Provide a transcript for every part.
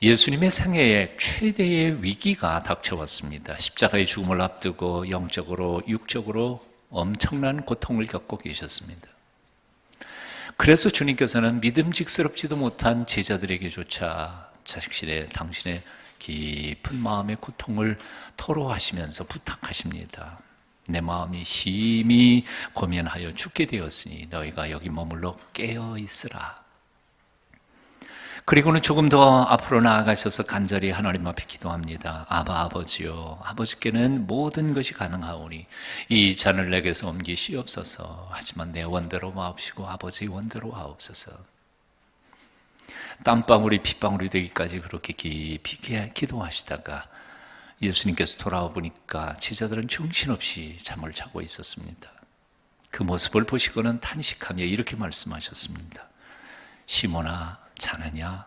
예수님의 생애에 최대의 위기가 닥쳐왔습니다. 십자가의 죽음을 앞두고 영적으로 육적으로 엄청난 고통을 겪고 계셨습니다. 그래서 주님께서는 믿음직스럽지도 못한 제자들에게조차 당신의 깊은 마음의 고통을 토로하시면서 부탁하십니다. 내 마음이 심히 고민하여 죽게 되었으니 너희가 여기 머물러 깨어 있으라. 그리고는 조금 더 앞으로 나아가셔서 간절히 하나님 앞에 기도합니다. 아버지요, 아버지께는 모든 것이 가능하오니 이 잔을 내게서 옮기시옵소서. 하지만 내 원대로 마옵시고 아버지의 원대로 하옵소서. 땀방울이 핏방울이 되기까지 그렇게 깊이 기도하시다가 예수님께서 돌아와 보니까 제자들은 정신없이 잠을 자고 있었습니다. 그 모습을 보시고는 탄식하며 이렇게 말씀하셨습니다. 시몬아, 자느냐?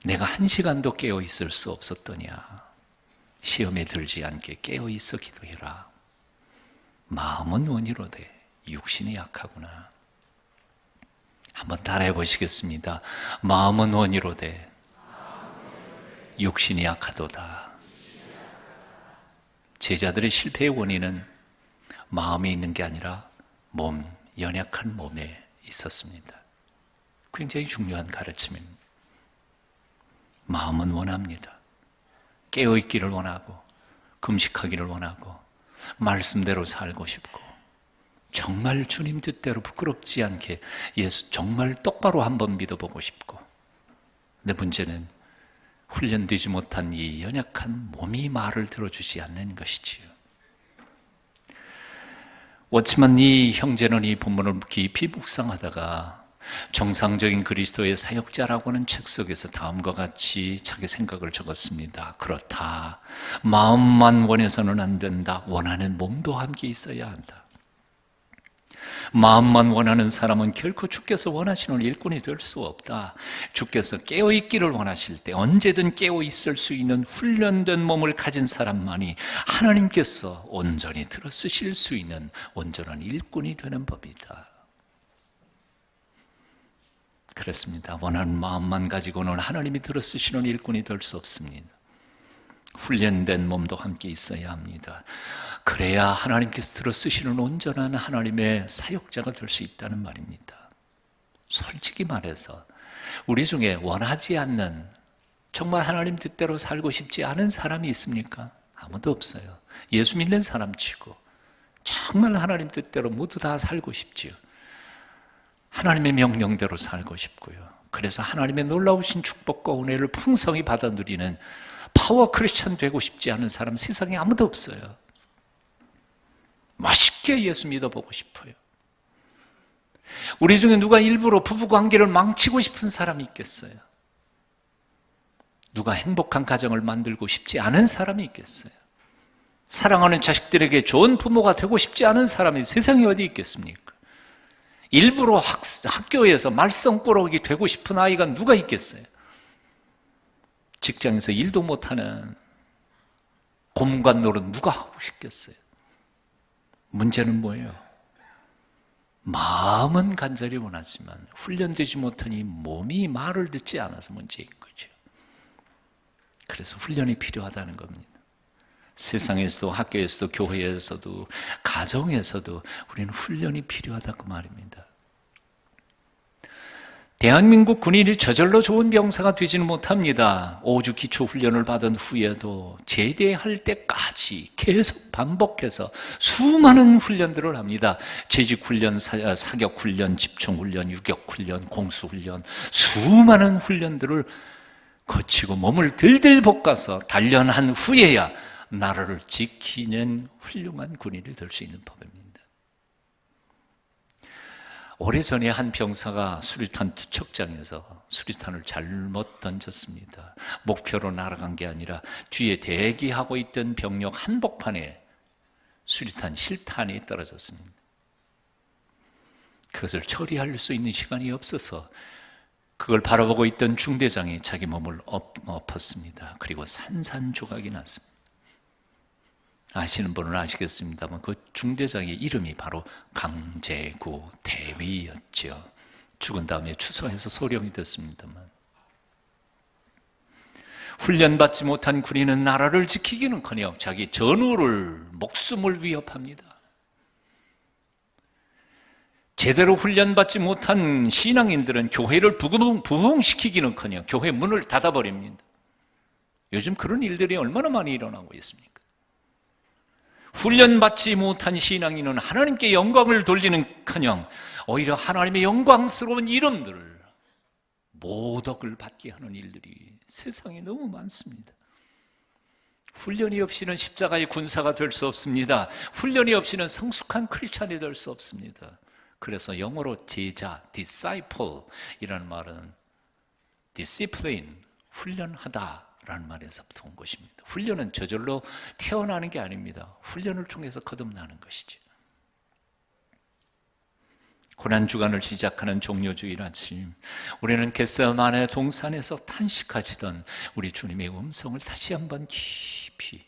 내가 1시간도 깨어 있을 수 없었더냐? 시험에 들지 않게 깨어 있어 기도해라. 마음은 원이로되 육신이 약하구나. 한번 따라해 보시겠습니다. 마음은 원이로되 육신이 약하도다. 제자들의 실패의 원인은 마음에 있는 게 아니라 연약한 몸에 있었습니다. 굉장히 중요한 가르침입니다. 마음은 원합니다. 깨어있기를 원하고 금식하기를 원하고 말씀대로 살고 싶고 정말 주님 뜻대로 부끄럽지 않게 예수 정말 똑바로 한번 믿어보고 싶고, 근데 문제는 훈련되지 못한 이 연약한 몸이 말을 들어주지 않는 것이지요. 워치만 이 형제는 이 본문을 깊이 묵상하다가 정상적인 그리스도의 사역자라고 하는 책 속에서 다음과 같이 자기 생각을 적었습니다. 그렇다. 마음만 원해서는 안 된다. 원하는 몸도 함께 있어야 한다. 마음만 원하는 사람은 결코 주께서 원하시는 일꾼이 될 수 없다. 주께서 깨어있기를 원하실 때 언제든 깨어있을 수 있는 훈련된 몸을 가진 사람만이 하나님께서 온전히 들어쓰실 수 있는 온전한 일꾼이 되는 법이다. 그렇습니다. 원하는 마음만 가지고는 하나님이 들어쓰시는 일꾼이 될 수 없습니다. 훈련된 몸도 함께 있어야 합니다. 그래야 하나님께서 들어쓰시는 온전한 하나님의 사역자가 될 수 있다는 말입니다. 솔직히 말해서 우리 중에 원하지 않는, 정말 하나님 뜻대로 살고 싶지 않은 사람이 있습니까? 아무도 없어요. 예수 믿는 사람 치고 정말 하나님 뜻대로 모두 다 살고 싶지요. 하나님의 명령대로 살고 싶고요. 그래서 하나님의 놀라우신 축복과 은혜를 풍성히 받아 누리는 파워 크리스천 되고 싶지 않은 사람 세상에 아무도 없어요. 맛있게 예수 믿어보고 싶어요. 우리 중에 누가 일부러 부부관계를 망치고 싶은 사람이 있겠어요? 누가 행복한 가정을 만들고 싶지 않은 사람이 있겠어요? 사랑하는 자식들에게 좋은 부모가 되고 싶지 않은 사람이 세상에 어디 있겠습니까? 일부러 학교에서 말썽꾸러기 되고 싶은 아이가 누가 있겠어요? 직장에서 일도 못하는 고문관 노릇 누가 하고 싶겠어요? 문제는 뭐예요? 마음은 간절히 원하지만 훈련되지 못한 이 몸이 말을 듣지 않아서 문제인 거죠. 그래서 훈련이 필요하다는 겁니다. 세상에서도 학교에서도 교회에서도 가정에서도 우리는 훈련이 필요하다고 말입니다. 대한민국 군인이 저절로 좋은 병사가 되지는 못합니다. 5주 기초 훈련을 받은 후에도 제대할 때까지 계속 반복해서 수많은 훈련들을 합니다. 재직훈련, 사격훈련, 집중훈련, 유격훈련, 공수훈련, 수많은 훈련들을 거치고 몸을 들들 볶아서 단련한 후에야 나라를 지키는 훌륭한 군인이 될 수 있는 법입니다. 오래전에 한 병사가 수류탄 투척장에서 수류탄을 잘못 던졌습니다. 목표로 날아간 게 아니라 뒤에 대기하고 있던 병력 한복판에 수류탄 실탄이 떨어졌습니다. 그것을 처리할 수 있는 시간이 없어서 그걸 바라보고 있던 중대장이 자기 몸을 엎었습니다. 그리고 산산조각이 났습니다. 아시는 분은 아시겠습니다만 그 중대장의 이름이 바로 강제구 대위였죠. 죽은 다음에 추서해서 소령이 됐습니다만, 훈련받지 못한 군인은 나라를 지키기는커녕 자기 전우를, 목숨을 위협합니다. 제대로 훈련받지 못한 신앙인들은 교회를 부흥시키기는커녕 교회 문을 닫아버립니다. 요즘 그런 일들이 얼마나 많이 일어나고 있습니까? 훈련받지 못한 신앙인은 하나님께 영광을 돌리는커녕 오히려 하나님의 영광스러운 이름들을 모독을 받게 하는 일들이 세상에 너무 많습니다. 훈련이 없이는 십자가의 군사가 될 수 없습니다. 훈련이 없이는 성숙한 크리스찬이 될 수 없습니다. 그래서 영어로 제자, disciple 이라는 말은 discipline, 훈련하다라는 말에서부터 온 것입니다. 훈련은 저절로 태어나는 게 아닙니다. 훈련을 통해서 거듭나는 것이죠. 고난주간을 시작하는 종료주일 아침, 우리는 겟세마네 동산에서 탄식하시던 우리 주님의 음성을 다시 한번 깊이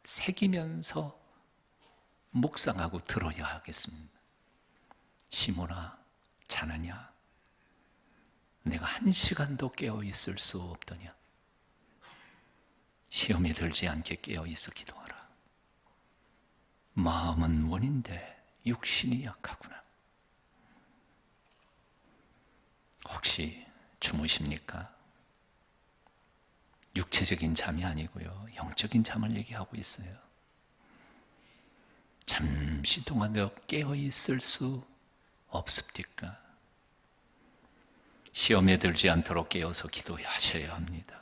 새기면서 묵상하고 들어야 하겠습니다. 시몬아, 자느냐? 내가 1시간도 깨어 있을 수 없더냐? 시험에 들지 않게 깨어 있어 기도하라. 마음은 원인데 육신이 약하구나. 혹시 주무십니까? 육체적인 잠이 아니고요, 영적인 잠을 얘기하고 있어요. 잠시 동안도 깨어 있을 수 없습니까? 시험에 들지 않도록 깨어서 기도하셔야 합니다.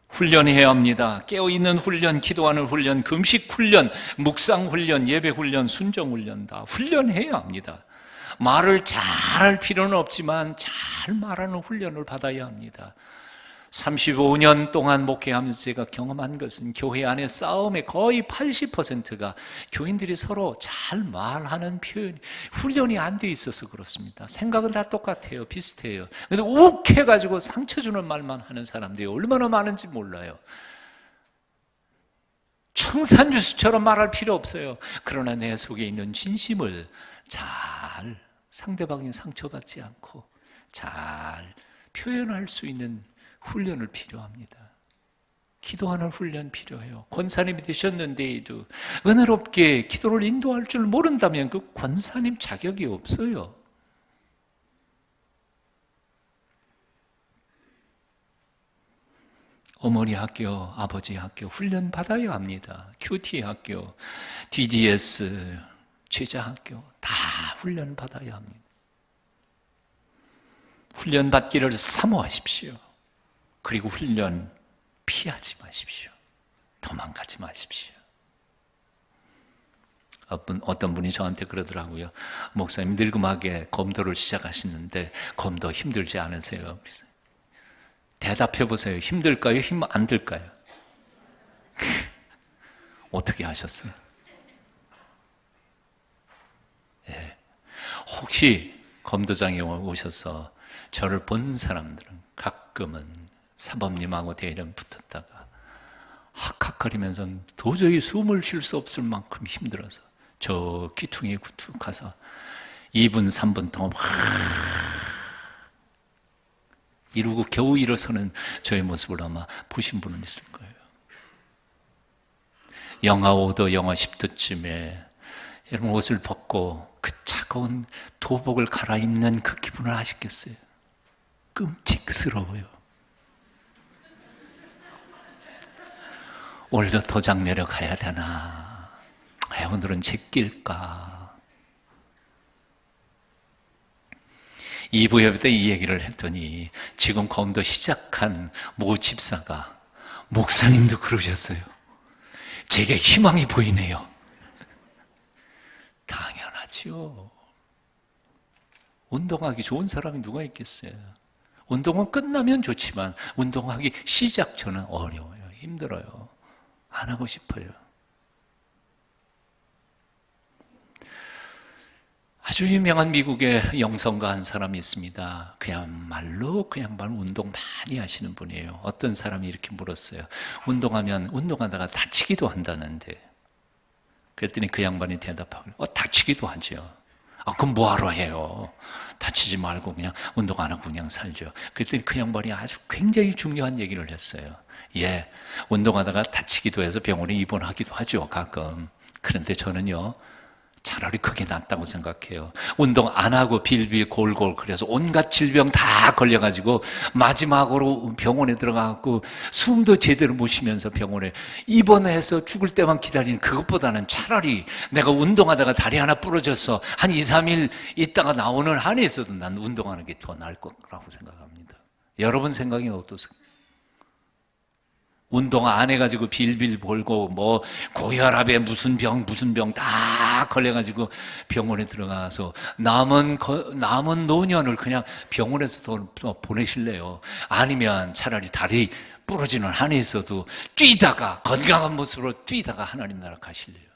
훈련해야 합니다. 깨어있는 훈련, 기도하는 훈련, 금식 훈련, 묵상 훈련, 예배 훈련, 순종 훈련 다 훈련해야 합니다. 말을 잘할 필요는 없지만 잘 말하는 훈련을 받아야 합니다. 35년 동안 목회하면서 제가 경험한 것은 교회 안의 싸움의 거의 80%가 교인들이 서로 잘 말하는 표현, 훈련이 안 돼 있어서 그렇습니다. 생각은 다 똑같아요. 비슷해요. 그런데 욱해가지고 상처 주는 말만 하는 사람들이 얼마나 많은지 몰라요. 청산유수처럼 말할 필요 없어요. 그러나 내 속에 있는 진심을 잘 상대방이 상처받지 않고 잘 표현할 수 있는 훈련을 필요합니다. 기도하는 훈련 필요해요. 권사님이 되셨는데도 은혜롭게 기도를 인도할 줄 모른다면 그 권사님 자격이 없어요. 어머니 학교, 아버지 학교 훈련 받아야 합니다. 큐티 학교, DDS, 제자 학교 다 훈련 받아야 합니다. 훈련 받기를 사모하십시오. 그리고 훈련 피하지 마십시오. 도망가지 마십시오. 어떤 분이 저한테 그러더라고요. 목사님 늙음하게 검도를 시작하시는데 검도 힘들지 않으세요? 대답해 보세요. 힘들까요? 힘 안 들까요? 어떻게 하셨어요? 예. 혹시 검도장에 오셔서 저를 본 사람들은 가끔은 사범님하고 대련 붙었다가 헉헉거리면서 도저히 숨을 쉴 수 없을 만큼 힘들어서 저 귀퉁이에 툭 가서 2분, 3분 동안 이러고 겨우 일어서는 저의 모습을 아마 보신 분은 있을 거예요. 영하 5도, 영하 10도쯤에 이런 옷을 벗고 그 차가운 도복을 갈아입는 그 기분을 아시겠어요? 끔찍스러워요. 오늘도 도장 내려가야 되나? 오늘은 제낄까? 2부 예배 때 이 얘기를 했더니 지금 검도 시작한 모 집사가 목사님도 그러셨어요. 제게 희망이 보이네요. 당연하죠. 운동하기 좋은 사람이 누가 있겠어요? 운동은 끝나면 좋지만 운동하기 시작 전은 어려워요. 힘들어요. 안 하고 싶어요. 아주 유명한 미국의 영성가 한 사람이 있습니다. 그야말로 운동 많이 하시는 분이에요. 어떤 사람이 이렇게 물었어요. 운동하다가 다치기도 한다는데. 그랬더니 그 양반이 대답하고 다치기도 하죠. 그럼 뭐하러 해요? 다치지 말고 그냥 운동 안 하고 그냥 살죠. 그랬더니 그 양반이 아주 굉장히 중요한 얘기를 했어요. 예, 운동하다가 다치기도 해서 병원에 입원하기도 하죠, 가끔. 그런데 저는요, 차라리 그게 낫다고 생각해요. 운동 안 하고 빌빌 골골 그래서 온갖 질병 다 걸려가지고 마지막으로 병원에 들어가고 숨도 제대로 못 쉬면서 병원에 입원해서 죽을 때만 기다리는 그것보다는 차라리 내가 운동하다가 다리 하나 부러져서 한 2, 3일 있다가 나오는 한에 있어도 난 운동하는 게 더 나을 거라고 생각합니다. 여러분 생각이 어떠세요? 운동 안 해가지고 빌빌 벌고 뭐 고혈압에 무슨 병 다 걸려가지고 병원에 들어가서 남은 노년을 그냥 병원에서 더 보내실래요? 아니면 차라리 다리 부러지는 한에 있어도 뛰다가 건강한 모습으로 뛰다가 하나님 나라 가실래요?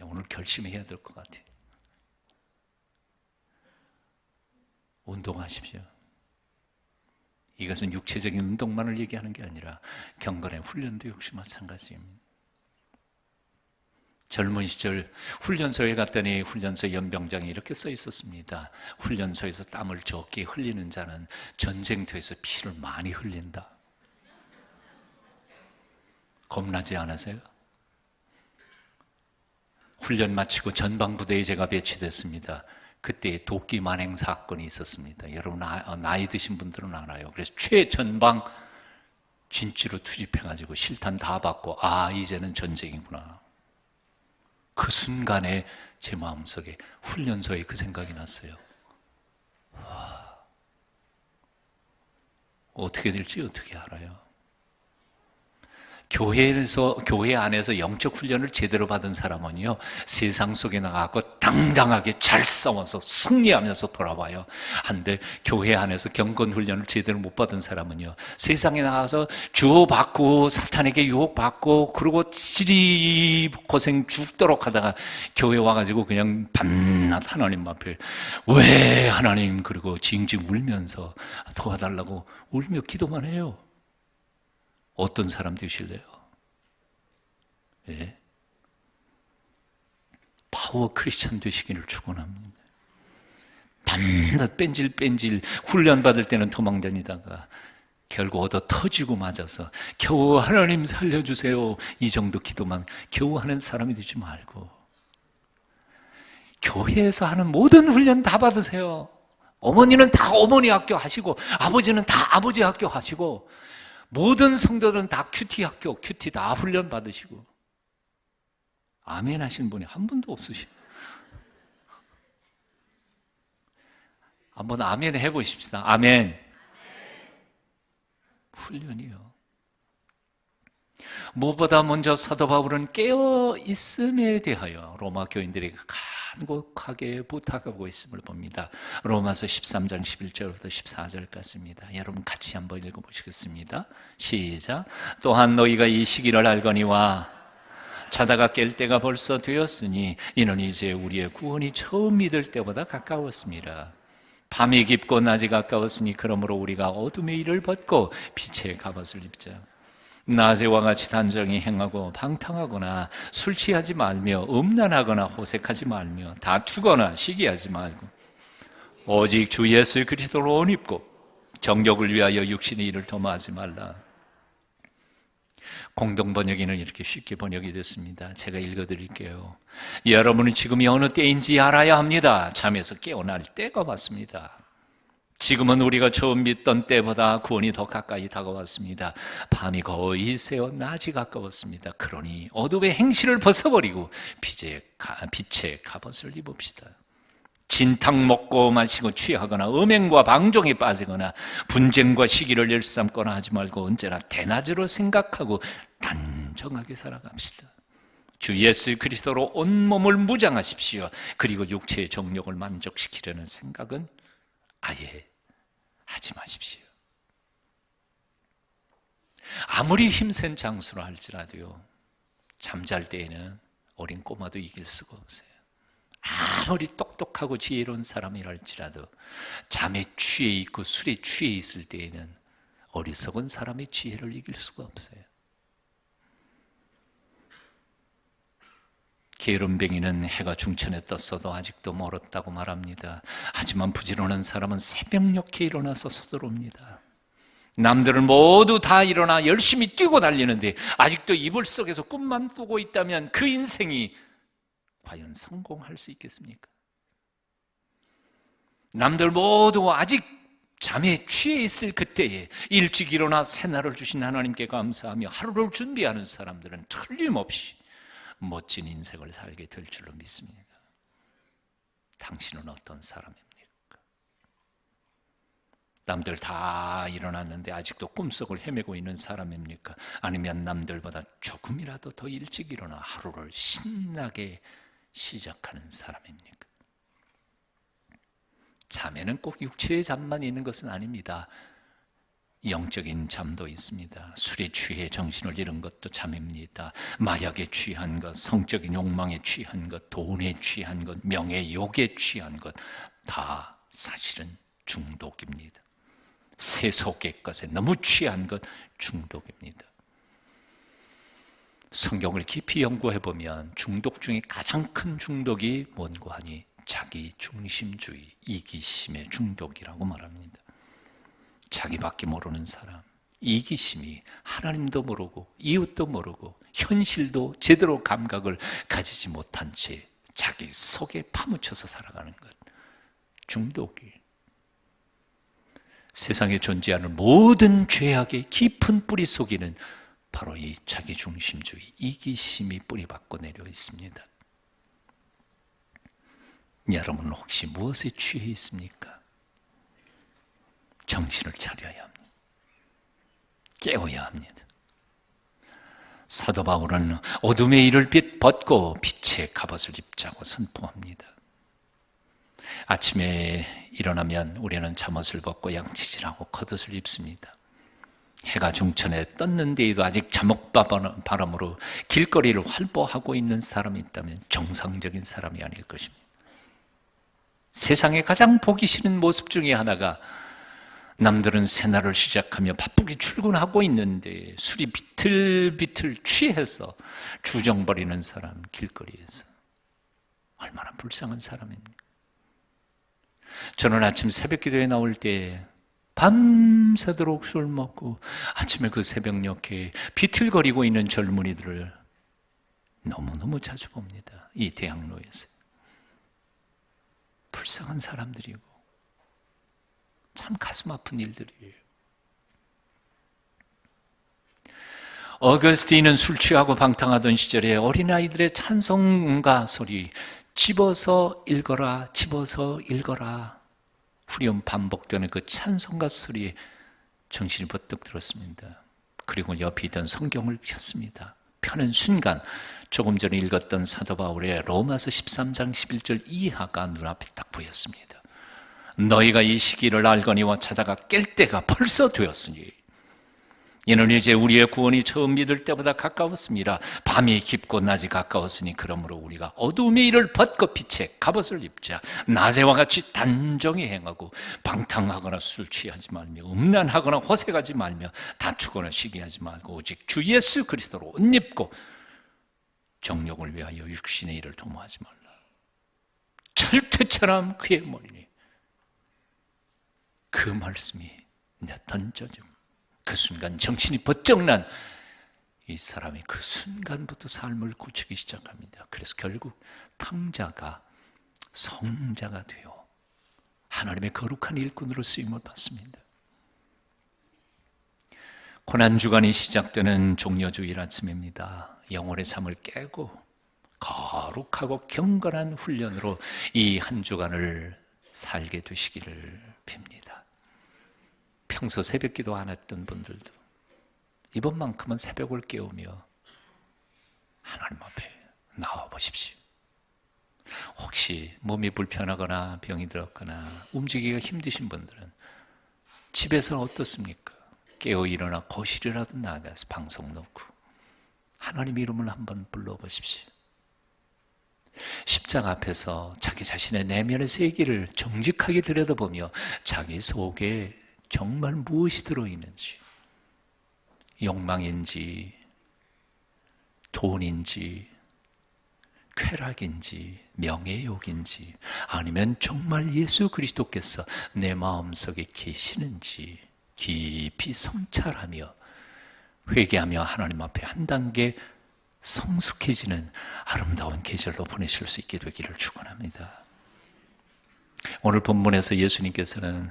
오늘 결심해야 될 것 같아요. 운동하십시오. 이것은 육체적인 운동만을 얘기하는 게 아니라 경건의 훈련도 역시 마찬가지입니다. 젊은 시절 훈련소에 갔더니 훈련소 연병장에 이렇게 써 있었습니다. 훈련소에서 땀을 적게 흘리는 자는 전쟁터에서 피를 많이 흘린다. 겁나지 않으세요? 훈련 마치고 전방부대에 제가 배치됐습니다. 그때 도끼 만행 사건이 있었습니다. 여러분 나이 드신 분들은 알아요. 그래서 최전방 진지로 투집해가지고 실탄 다 받고 이제는 전쟁이구나. 그 순간에 제 마음속에 훈련소에 그 생각이 났어요. 어떻게 될지 어떻게 알아요? 교회 안에서 영적 훈련을 제대로 받은 사람은요, 세상 속에 나가고 당당하게 잘 싸워서 승리하면서 돌아와요. 한데 교회 안에서 경건 훈련을 제대로 못 받은 사람은요, 세상에 나가서 주워받고 사탄에게 유혹받고 그리고 지리 고생 죽도록 하다가 교회 와가지고 그냥 밤낮 하나님 앞에 왜 하나님 그리고 징징 울면서 도와달라고 울며 기도만 해요. 어떤 사람 되실래요? 예. 파워 크리스천 되시기를 축원합니다. 밤낮 뺀질 훈련 받을 때는 도망다니다가 결국 얻어 터지고 맞아서 겨우 하나님 살려주세요 이 정도 기도만 겨우 하는 사람이 되지 말고 교회에서 하는 모든 훈련 다 받으세요. 어머니는 다 어머니 학교 하시고 아버지는 다 아버지 학교 하시고 모든 성도들은 다 큐티 학교, 큐티 다 훈련 받으시고 아멘 하시는 분이 한 분도 없으시네요. 한번 아멘 해보십시다. 아멘. 훈련이요. 무엇보다 먼저 사도 바울은 깨어있음에 대하여 로마 교인들에게 간곡하게 부탁하고 있음을 봅니다. 로마서 13장 11절부터 14절까지입니다. 여러분 같이 한번 읽어보시겠습니다. 시작. 또한 너희가 이 시기를 알거니와 자다가 깰 때가 벌써 되었으니 이는 이제 우리의 구원이 처음 믿을 때보다 가까웠습니다. 밤이 깊고 낮이 가까웠으니 그러므로 우리가 어둠의 일을 벗고 빛의 갑옷을 입자. 낮에와 같이 단정히 행하고 방탕하거나 술 취하지 말며 음란하거나 호색하지 말며 다투거나 시기하지 말고 오직 주 예수 그리스도로 옷 입고 정욕을 위하여 육신의 일을 도모하지 말라. 공동 번역에는 이렇게 쉽게 번역이 됐습니다. 제가 읽어드릴게요. 여러분은 지금이 어느 때인지 알아야 합니다. 잠에서 깨어날 때가 왔습니다. 지금은 우리가 처음 믿던 때보다 구원이 더 가까이 다가왔습니다. 밤이 거의 새어 낮이 가까웠습니다. 그러니 어둠의 행실을 벗어버리고 빛의 갑옷을 입읍시다. 진탕 먹고 마시고 취하거나 음행과 방종에 빠지거나 분쟁과 시기를 일삼거나 하지 말고 언제나 대낮으로 생각하고 단정하게 살아갑시다. 주 예수 그리스도로 온몸을 무장하십시오. 그리고 육체의 정욕을 만족시키려는 생각은 아예 하지 마십시오. 아무리 힘센 장수로 할지라도요, 잠잘 때에는 어린 꼬마도 이길 수가 없어요. 아무리 똑똑하고 지혜로운 사람이랄지라도 잠에 취해 있고 술에 취해 있을 때에는 어리석은 사람의 지혜를 이길 수가 없어요. 게으름뱅이는 해가 중천에 떴어도 아직도 멀었다고 말합니다. 하지만 부지런한 사람은 새벽녘에 일어나서 서두릅니다. 남들은 모두 다 일어나 열심히 뛰고 달리는데 아직도 이불 속에서 꿈만 꾸고 있다면 그 인생이 과연 성공할 수 있겠습니까? 남들 모두 아직 잠에 취해 있을 그때에 일찍 일어나 새날을 주신 하나님께 감사하며 하루를 준비하는 사람들은 틀림없이 멋진 인생을 살게 될 줄로 믿습니다. 당신은 어떤 사람입니까? 남들 다 일어났는데 아직도 꿈속을 헤매고 있는 사람입니까? 아니면 남들보다 조금이라도 더 일찍 일어나 하루를 신나게 시작하는 사람입니까? 잠에는 꼭 육체의 잠만 있는 것은 아닙니다. 영적인 잠도 있습니다. 술에 취해 정신을 잃은 것도 잠입니다. 마약에 취한 것, 성적인 욕망에 취한 것, 돈에 취한 것, 명예, 욕에 취한 것 다 사실은 중독입니다. 세속의 것에 너무 취한 것 중독입니다. 성경을 깊이 연구해 보면 중독 중에 가장 큰 중독이 뭔고 하니 자기 중심주의, 이기심의 중독이라고 말합니다. 자기밖에 모르는 사람, 이기심이 하나님도 모르고 이웃도 모르고 현실도 제대로 감각을 가지지 못한 채 자기 속에 파묻혀서 살아가는 것, 중독이 세상에 존재하는 모든 죄악의 깊은 뿌리 속에는 바로 이 자기중심주의, 이기심이 뿌리박고 내려 있습니다. 여러분은 혹시 무엇에 취해 있습니까? 정신을 차려야 합니다. 깨어야 합니다. 사도 바울은 어둠의 일을 벗고 빛의 갑옷을 입자고 선포합니다. 아침에 일어나면 우리는 잠옷을 벗고 양치질하고 겉옷을 입습니다. 해가 중천에 떴는데도 아직 자목바람으로 길거리를 활보하고 있는 사람이 있다면 정상적인 사람이 아닐 것입니다. 세상에 가장 보기 싫은 모습 중에 하나가 남들은 새날을 시작하며 바쁘게 출근하고 있는데 술이 비틀비틀 취해서 주정버리는 사람, 길거리에서. 얼마나 불쌍한 사람입니까? 저는 아침 새벽 기도에 나올 때 밤새도록 술 먹고 아침에 그 새벽녘에 비틀거리고 있는 젊은이들을 너무너무 자주 봅니다. 이 대학로에서. 불쌍한 사람들이고 참 가슴 아픈 일들이에요. 어거스틴은 술 취하고 방탕하던 시절에 어린아이들의 찬송가 소리, 집어서 읽어라, 집어서 읽어라, 후렴 반복되는 그 찬송가 소리에 정신이 번뜩 들었습니다. 그리고 옆에 있던 성경을 폈습니다. 펴는 순간 조금 전에 읽었던 사도 바울의 로마서 13장 11절 이하가 눈앞에 딱 보였습니다. 너희가 이 시기를 알거니와 자다가 깰 때가 벌써 되었으니 이는 이제 우리의 구원이 처음 믿을 때보다 가까웠습니다. 밤이 깊고 낮이 가까웠으니 그러므로 우리가 어두움의 일을 벗고 빛의 갑옷을 입자. 낮에와 같이 단정히 행하고 방탕하거나 술 취하지 말며 음란하거나 호색하지 말며 다투거나 시기하지 말고 오직 주 예수 그리스도로 옷 입고 정욕을 위하여 육신의 일을 도모하지 말라. 철퇴처럼 그의 머리니 그 말씀이 내 던져지고 그 순간 정신이 번쩍 난 이 사람이 그 순간부터 삶을 고치기 시작합니다. 그래서 결국 탕자가 성자가 되어 하나님의 거룩한 일꾼으로 쓰임을 받습니다. 고난주간이 시작되는 종려주일 아침입니다. 영혼의 잠을 깨고 거룩하고 경건한 훈련으로 이 한 주간을 살게 되시기를 빕니다. 평소 새벽기도 안 했던 분들도 이번만큼은 새벽을 깨우며 하나님 앞에 나와 보십시오. 혹시 몸이 불편하거나 병이 들었거나 움직이기가 힘드신 분들은 집에서 어떻습니까? 깨어 일어나 거실이라도 나가서 방송 놓고 하나님 이름을 한번 불러보십시오. 십자가 앞에서 자기 자신의 내면의 세계를 정직하게 들여다보며 자기 속에 정말 무엇이 들어있는지, 욕망인지 돈인지 쾌락인지 명예욕인지 아니면 정말 예수 그리스도께서 내 마음속에 계시는지 깊이 성찰하며 회개하며 하나님 앞에 한 단계 성숙해지는 아름다운 계절로 보내실 수 있게 되기를 축원합니다. 오늘 본문에서 예수님께서는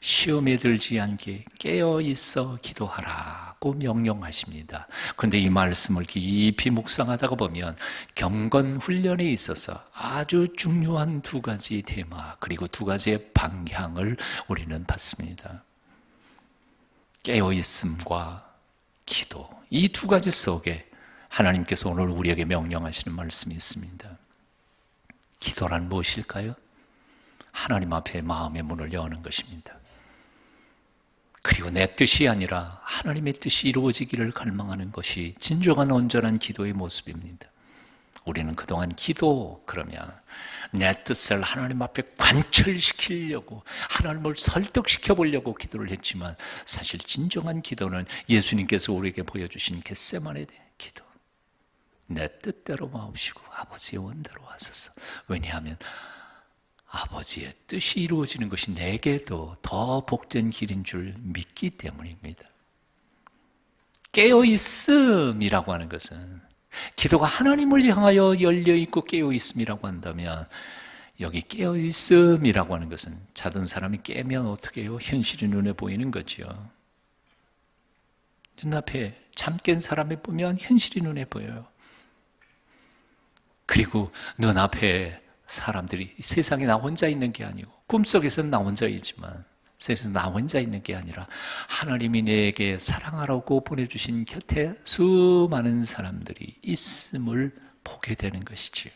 시험에 들지 않게 깨어있어 기도하라고 명령하십니다. 그런데 이 말씀을 깊이 묵상하다가 보면 경건 훈련에 있어서 아주 중요한 두 가지 테마 그리고 두 가지의 방향을 우리는 받습니다. 깨어있음과 기도, 이 두 가지 속에 하나님께서 오늘 우리에게 명령하시는 말씀이 있습니다. 기도란 무엇일까요? 하나님 앞에 마음의 문을 여는 것입니다. 그리고 내 뜻이 아니라 하나님의 뜻이 이루어지기를 갈망하는 것이 진정한 온전한 기도의 모습입니다. 우리는 그동안 기도 그러면 내 뜻을 하나님 앞에 관철시키려고 하나님을 설득시켜 보려고 기도를 했지만 사실 진정한 기도는 예수님께서 우리에게 보여주신 겟세마네 기도, 내 뜻대로 마옵시고 아버지의 원대로 하소서. 왜냐하면 아버지의 뜻이 이루어지는 것이 내게도 더 복된 길인 줄 믿기 때문입니다. 깨어있음이라고 하는 것은 기도가 하나님을 향하여 열려있고 깨어있음이라고 한다면 여기 깨어있음이라고 하는 것은 자던 사람이 깨면 어떻게 해요? 현실이 눈에 보이는 거죠. 눈앞에 잠 깬 사람을 보면 현실이 눈에 보여요. 그리고 눈앞에 사람들이 세상에 나 혼자 있는 게 아니고 꿈속에서는 나 혼자 있지만 세상에 나 혼자 있는 게 아니라 하나님이 내게 사랑하라고 보내주신 곁에 수많은 사람들이 있음을 보게 되는 것이지요.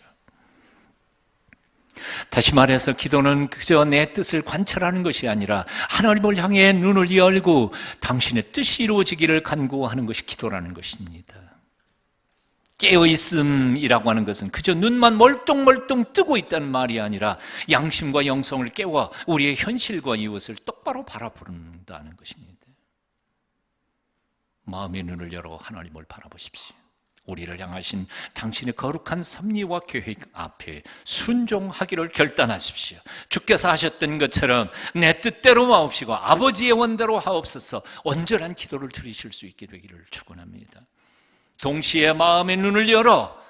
다시 말해서 기도는 그저 내 뜻을 관찰하는 것이 아니라 하나님을 향해 눈을 열고 당신의 뜻이 이루어지기를 간구하는 것이 기도라는 것입니다. 깨어있음이라고 하는 것은 그저 눈만 멀뚱멀뚱 뜨고 있다는 말이 아니라 양심과 영성을 깨워 우리의 현실과 이웃을 똑바로 바라본다는 것입니다. 마음의 눈을 열어 하나님을 바라보십시오. 우리를 향하신 당신의 거룩한 섭리와 계획 앞에 순종하기를 결단하십시오. 주께서 하셨던 것처럼 내 뜻대로 마옵시고 아버지의 원대로 하옵소서. 온전한 기도를 드리실 수 있게 되기를 축원합니다. 동시에 마음의 눈을 열어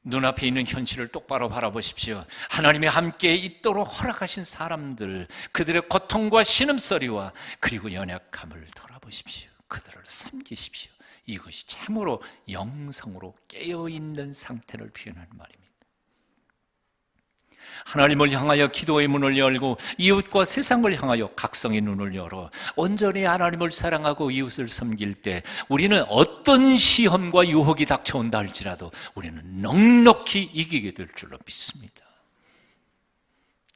눈앞에 있는 현실을 똑바로 바라보십시오. 하나님이 함께 있도록 허락하신 사람들, 그들의 고통과 신음소리와 그리고 연약함을 돌아보십시오. 그들을 섬기십시오. 이것이 참으로 영성으로 깨어있는 상태를 표현하는 말입니다. 하나님을 향하여 기도의 문을 열고 이웃과 세상을 향하여 각성의 눈을 열어 온전히 하나님을 사랑하고 이웃을 섬길 때 우리는 어떤 시험과 유혹이 닥쳐온다 할지라도 우리는 넉넉히 이기게 될 줄로 믿습니다.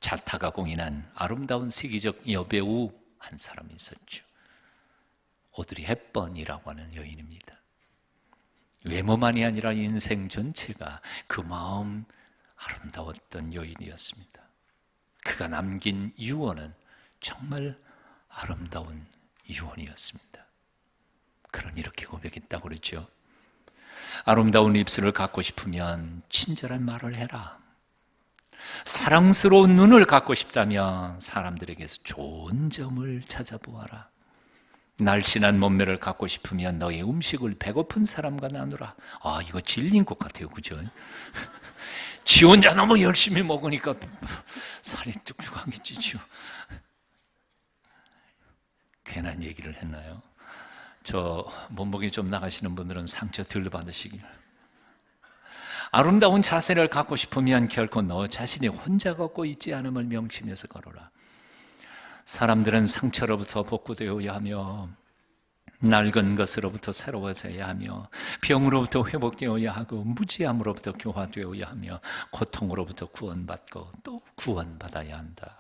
자타가 공인한 아름다운 세계적 여배우 한 사람이 있었죠. 오드리 헵번이라고 하는 여인입니다. 외모만이 아니라 인생 전체가 그 마음 아름다웠던 여인이었습니다. 그가 남긴 유언은 정말 아름다운 유언이었습니다. 그런 이렇게 고백했다고 그러죠. 아름다운 입술을 갖고 싶으면 친절한 말을 해라. 사랑스러운 눈을 갖고 싶다면 사람들에게서 좋은 점을 찾아보아라. 날씬한 몸매를 갖고 싶으면 너의 음식을 배고픈 사람과 나누라. 아, 이거 진리인 것 같아요. 그죠? 지 혼자 너무 열심히 먹으니까 살이 뚝뚝하게 찌죠. 괜한 얘기를 했나요? 저 몸무게 좀 나가시는 분들은 상처 덜 받으시길. 아름다운 자세를 갖고 싶으면 결코 너 자신이 혼자 걷고 있지 않음을 명심해서 걸어라. 사람들은 상처로부터 복구되어야 하며 낡은 것으로부터 새로워져야 하며 병으로부터 회복되어야 하고 무지함으로부터 교화되어야 하며 고통으로부터 구원받고 또 구원받아야 한다.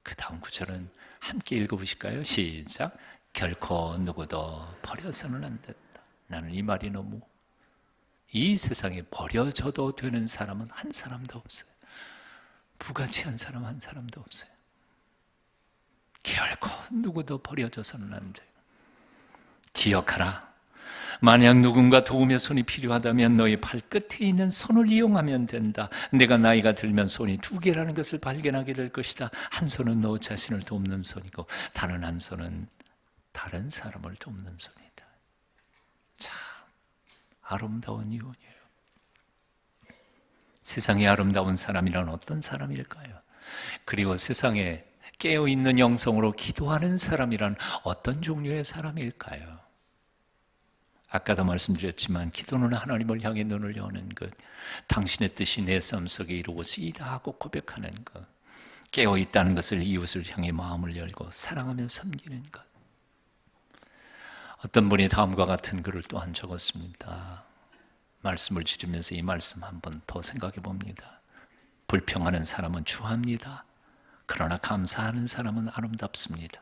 그 다음 구절은 함께 읽어보실까요? 시작. 결코 누구도 버려서는 안 된다. 나는 이 말이 너무 이 세상에 버려져도 되는 사람은 한 사람도 없어요. 부가치한 사람 한 사람도 없어요. 결코 누구도 버려져서는 안 돼요. 기억하라. 만약 누군가 도움의 손이 필요하다면 너희 발끝에 있는 손을 이용하면 된다. 내가 나이가 들면 손이 두 개라는 것을 발견하게 될 것이다. 한 손은 너 자신을 돕는 손이고 다른 한 손은 다른 사람을 돕는 손이다. 참 아름다운 이혼이에요. 세상에 아름다운 사람이란 어떤 사람일까요? 그리고 세상에 깨어있는 영성으로 기도하는 사람이란 어떤 종류의 사람일까요? 아까도 말씀드렸지만 기도는 하나님을 향해 눈을 여는 것, 당신의 뜻이 내 삶 속에 이루어지이다 하고 고백하는 것, 깨어있다는 것을 이웃을 향해 마음을 열고 사랑하며 섬기는 것. 어떤 분이 다음과 같은 글을 또한 적었습니다. 말씀을 지르면서 이 말씀 한번 더 생각해 봅니다. 불평하는 사람은 추합니다. 그러나 감사하는 사람은 아름답습니다.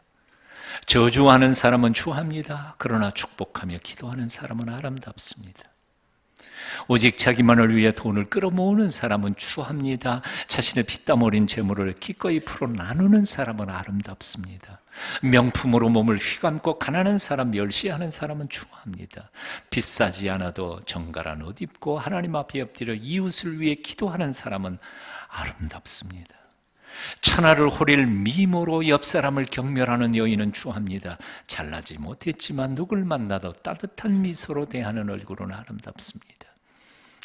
저주하는 사람은 추합니다. 그러나 축복하며 기도하는 사람은 아름답습니다. 오직 자기만을 위해 돈을 끌어모으는 사람은 추합니다. 자신의 피땀 어린 재물을 기꺼이 풀어 나누는 사람은 아름답습니다. 명품으로 몸을 휘감고 가난한 사람 멸시하는 사람은 추합니다. 비싸지 않아도 정갈한 옷 입고 하나님 앞에 엎드려 이웃을 위해 기도하는 사람은 아름답습니다. 천하를 호릴 미모로 옆 사람을 경멸하는 여인은 추합니다. 잘나지 못했지만 누굴 만나도 따뜻한 미소로 대하는 얼굴은 아름답습니다.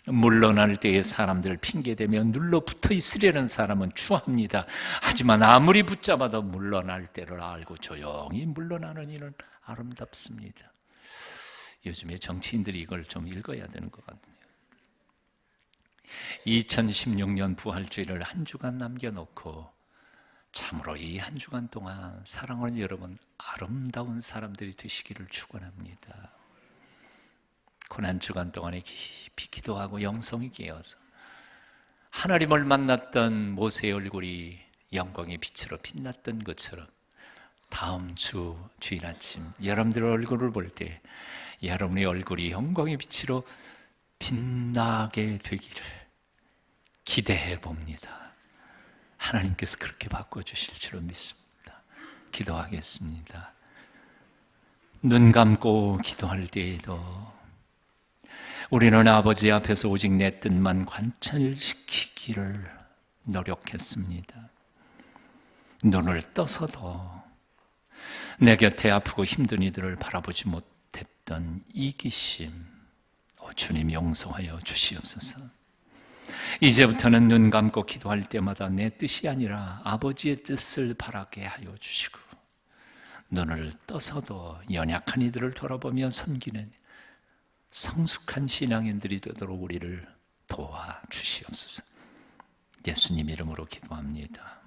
물러날 때에 사람들을 핑계대며 눌러붙어 있으려는 사람은 추합니다. 하지만 아무리 붙잡아도 물러날 때를 알고 조용히 물러나는 이는 아름답습니다. 요즘에 정치인들이 이걸 좀 읽어야 되는 것 같네요. 2016년 부활주의를 한 주간 남겨놓고 참으로 이 한 주간 동안 사랑하는 여러분 아름다운 사람들이 되시기를 축원합니다. 고난 주간 동안에 깊이 기도하고 영성이 깨어서 하나님을 만났던 모세의 얼굴이 영광의 빛으로 빛났던 것처럼 다음 주 주일 아침 여러분들의 얼굴을 볼 때 여러분의 얼굴이 영광의 빛으로 빛나게 되기를 기대해 봅니다. 하나님께서 그렇게 바꿔주실 줄로 믿습니다. 기도하겠습니다. 눈 감고 기도할 때에도 우리는 아버지 앞에서 오직 내 뜻만 관철시키기를 노력했습니다. 눈을 떠서도 내 곁에 아프고 힘든 이들을 바라보지 못했던 이기심, 주님 용서하여 주시옵소서. 이제부터는 눈 감고 기도할 때마다 내 뜻이 아니라 아버지의 뜻을 바라게 하여 주시고 눈을 떠서도 연약한 이들을 돌아보며 섬기는 성숙한 신앙인들이 되도록 우리를 도와주시옵소서. 예수님 이름으로 기도합니다.